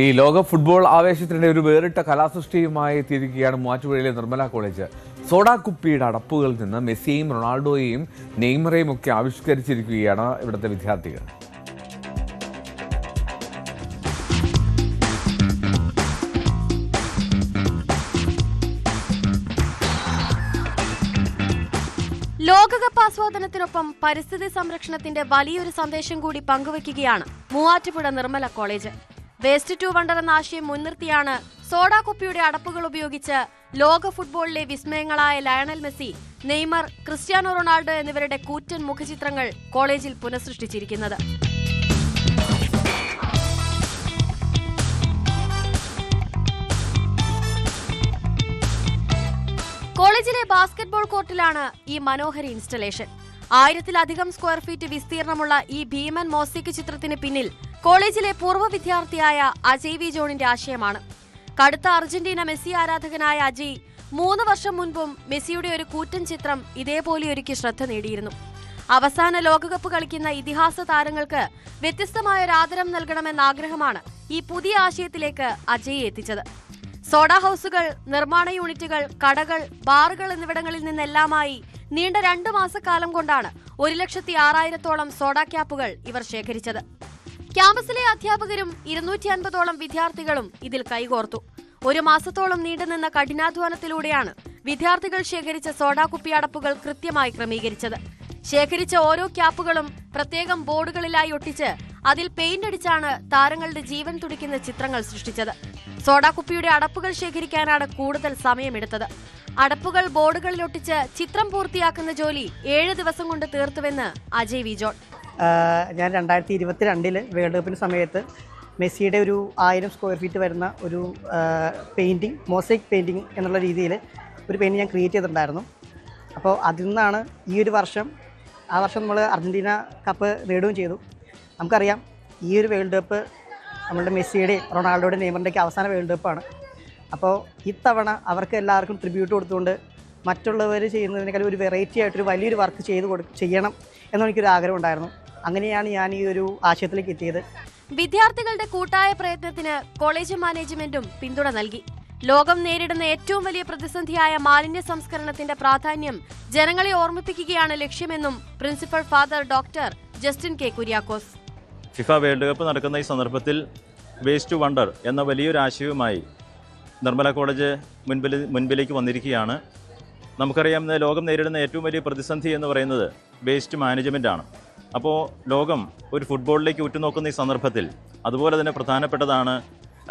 ഈ ലോക ഫുട്ബോൾ ആവേശത്തിനിടെ ഒരു വേറിട്ട കലാസൃഷ്ടിയുമായി എത്തിയിരിക്കുകയാണ് മൂവാറ്റുപുഴയിലെ നിർമ്മല കോളേജ്. സോഡാ കുപ്പിയുടെ അടപ്പുകളിൽ നിന്ന് മെസ്സിയെയും റൊണാൾഡോയെയും നെയ്മറെയും ഒക്കെ ആവിഷ്കരിച്ചിരിക്കുകയാണ് ഇവിടുത്തെ വിദ്യാർത്ഥികൾ. ലോകകപ്പ് ആസ്വാദനത്തിനൊപ്പം പരിസ്ഥിതി സംരക്ഷണത്തിന്റെ വലിയൊരു സന്ദേശം കൂടി പങ്കുവയ്ക്കുകയാണ് Muvattupuzha Nirmala college. Waste to wonder എന്ന ആശയം മുൻനിർത്തിയാണ് സോഡാ കുപ്പിയുടെ അടപ്പുകൾ ഉപയോഗിച്ച് ലോക ഫുട്ബോളിലെ വിസ്മയങ്ങളായ Lionel Messi, Neymar, Cristiano Ronaldo എന്നിവരുടെ കൂറ്റൻ മുഖചിത്രങ്ങൾ കോളേജിൽ പുനഃസൃഷ്ടിച്ചിരിക്കുന്നത്. കോളേജിലെ ബാസ്കറ്റ്ബോൾ കോർട്ടിലാണ് ഈ മനോഹര ഇൻസ്റ്റലേഷൻ. 1000-ലധികം സ്ക്വയർ ഫീറ്റ് വിസ്തീർണമുള്ള ഈ ഭീമൻ മോസൈക്ക് ചിത്രത്തിന് പിന്നിൽ കോളേജിലെ പൂർവ്വ വിദ്യാർത്ഥിയായ അജയ് വി ജോണിന്റെ ആശയമാണ്. കടുത്ത അർജന്റീന മെസ്സി ആരാധകനായ അജയ് 3 വർഷം മുൻപും മെസ്സിയുടെ ഒരു കൂറ്റൻ ചിത്രം ഇതേപോലെ ഒരുക്കി ശ്രദ്ധ നേടിയിരുന്നു. അവസാന ലോകകപ്പ് കളിക്കുന്ന ഇതിഹാസ താരങ്ങൾക്ക് വ്യത്യസ്തമായ ഒരു ആദരം നൽകണമെന്ന ആഗ്രഹമാണ് ഈ പുതിയ ആശയത്തിലേക്ക് അജയ് എത്തിച്ചത്. സോഡാ ഹൌസുകൾ, നിർമ്മാണ യൂണിറ്റുകൾ, കടകൾ, ബാറുകൾ എന്നിവിടങ്ങളിൽ നിന്നെല്ലാമായി നീണ്ട 2 മാസക്കാലം കൊണ്ടാണ് 1,06,000-ഓളം സോഡാ ക്യാപ്പുകൾ ഇവർ ശേഖരിച്ചത്. ക്യാമ്പസിലെ അധ്യാപകരും 250-ഓളം വിദ്യാർത്ഥികളും ഇതിൽ കൈകോർത്തു. 1 മാസത്തോളം നീണ്ടുനിന്ന കഠിനാധ്വാനത്തിലൂടെയാണ് വിദ്യാർത്ഥികൾ ശേഖരിച്ച സോഡാ കുപ്പി അടപ്പുകൾ കൃത്യമായി ക്രമീകരിച്ചത്. ശേഖരിച്ച ഓരോ ക്യാപ്പുകളും പ്രത്യേകം ബോർഡുകളിലായി ഒട്ടിച്ച് അതിൽ പെയിന്റ് അടിച്ചാണ് താരങ്ങളുടെ ജീവൻ തുടിക്കുന്ന ചിത്രങ്ങൾ സൃഷ്ടിച്ചത്. സോഡാ കുപ്പിയുടെ അടപ്പുകൾ ശേഖരിക്കാനാണ് കൂടുതൽ സമയമെടുത്തത്. അടപ്പുകൾ ബോർഡുകളിൽ ഒട്ടിച്ച് ചിത്രം പൂർത്തിയാക്കുന്ന ജോലി 7 ദിവസം കൊണ്ട് തീർത്തുവെന്ന് അജയ് വി ജോൺ. ഞാൻ 2022 വേൾഡ് കപ്പിന് സമയത്ത് മെസ്സിയുടെ ഒരു 1000 സ്ക്വയർ ഫീറ്റ് വരുന്ന ഒരു പെയിൻറ്റിങ്, മോസൈക്ക് പെയിൻറ്റിങ് എന്നുള്ള രീതിയിൽ ഒരു പെയിൻറ്റിങ് ഞാൻ ക്രിയേറ്റ് ചെയ്തിട്ടുണ്ടായിരുന്നു. അപ്പോൾ അതിൽ നിന്നാണ് ഈ ഒരു വർഷം, ആ വർഷം നമ്മൾ അർജൻറ്റീന കപ്പ് നേടുകയും ചെയ്തു. നമുക്കറിയാം ഈ ഒരു വേൾഡ് കപ്പ് നമ്മളുടെ മെസ്സിയുടെയും റൊണാൾഡോയുടെ നെയ്മറിൻ്റെയൊക്കെ അവസാന വേൾഡ് കപ്പാണ്. അപ്പോൾ ഇത്തവണ അവർക്ക് എല്ലാവർക്കും ട്രിബ്യൂട്ട് കൊടുത്തുകൊണ്ട് മറ്റുള്ളവർ ചെയ്യുന്നതിനേക്കാൾ ഒരു വെറൈറ്റി ആയിട്ടൊരു വലിയൊരു വർക്ക് ചെയ്യണം എന്നെനിക്കൊരു ആഗ്രഹം ഉണ്ടായിരുന്നു. അങ്ങനെയാണ് ഞാൻ ഈ ഒരു ആശയത്തിലേക്ക് എത്തിയത്. വിദ്യാർത്ഥികളുടെ കൂട്ടായ പ്രയത്നത്തിന് കോളേജ് മാനേജ്മെന്റും പിന്തുണ നൽകി. ലോകം നേരിടുന്ന ഏറ്റവും വലിയ പ്രതിസന്ധിയായ മാലിന്യ സംസ്കരണത്തിന്റെ പ്രാധാന്യം ജനങ്ങളെ ഓർമ്മിപ്പിക്കുകയാണ് ലക്ഷ്യമെന്നും principal father doctor Justin K Kuriakose. FIFA world cup നടക്കുന്ന ഈ സന്ദർഭത്തിൽ വേസ്റ്റ് ടു വണ്ടർ എന്ന വലിയൊരു ആശയവുമായി നിർമ്മല കോളേജ് മുൻപിലേക്ക് വന്നിരിക്കുകയാണ്. നമുക്കറിയാം, ലോകം നേരിടുന്ന ഏറ്റവും വലിയ പ്രതിസന്ധി എന്ന് പറയുന്നത് വേസ്റ്റ് മാനേജ്മെൻറ്റാണ്. അപ്പോൾ ലോകം ഒരു ഫുട്ബോളിലേക്ക് ഉറ്റുനോക്കുന്ന ഈ സന്ദർഭത്തിൽ അതുപോലെ തന്നെ പ്രധാനപ്പെട്ടതാണ്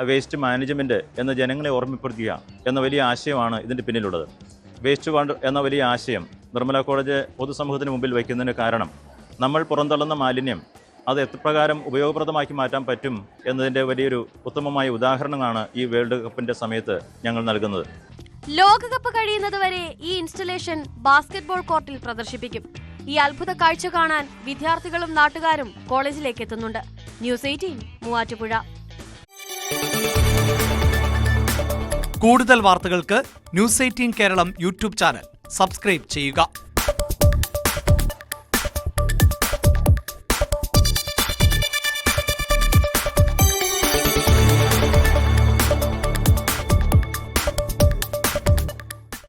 വേസ്റ്റ് മാനേജ്മെൻറ്റ് എന്ന് ജനങ്ങളെ ഓർമ്മപ്പെടുത്തുക എന്ന വലിയ ആശയമാണ് ഇതിൻ്റെ പിന്നിലുള്ളത്. വേസ്റ്റ് ടു വണ്ടർ എന്ന വലിയ ആശയം നിർമ്മല കോളേജ് പൊതുസമൂഹത്തിന് മുമ്പിൽ വയ്ക്കുന്നതിന് കാരണം നമ്മൾ പുറന്തള്ളുന്ന മാലിന്യം അത് എത്രപ്രകാരം ഉപയോഗപ്രദമാക്കി മാറ്റാൻ പറ്റും എന്നതിൻ്റെ വലിയൊരു ഉത്തമമായ ഉദാഹരണമാണ് ഈ വേൾഡ് കപ്പിൻ്റെ സമയത്ത് ഞങ്ങൾ നൽകുന്നത്. ലോകകപ്പ് കഴിയുന്നതുവരെ ഈ ഇൻസ്റ്റലേഷൻ ബാസ്കറ്റ്ബോൾ കോർട്ടിൽ പ്രദർശിപ്പിക്കും. ഈ അത്ഭുത കാഴ്ച കാണാൻ വിദ്യാർത്ഥികളും നാട്ടുകാരും കോളേജിലേക്ക് എത്തുന്നുണ്ട്. ന്യൂസ് 18 മൂവാറ്റുപുഴ. കൂടുതൽ വാർത്തകൾക്ക് news 18 Keralam YouTube channel subscribe ചെയ്യുക.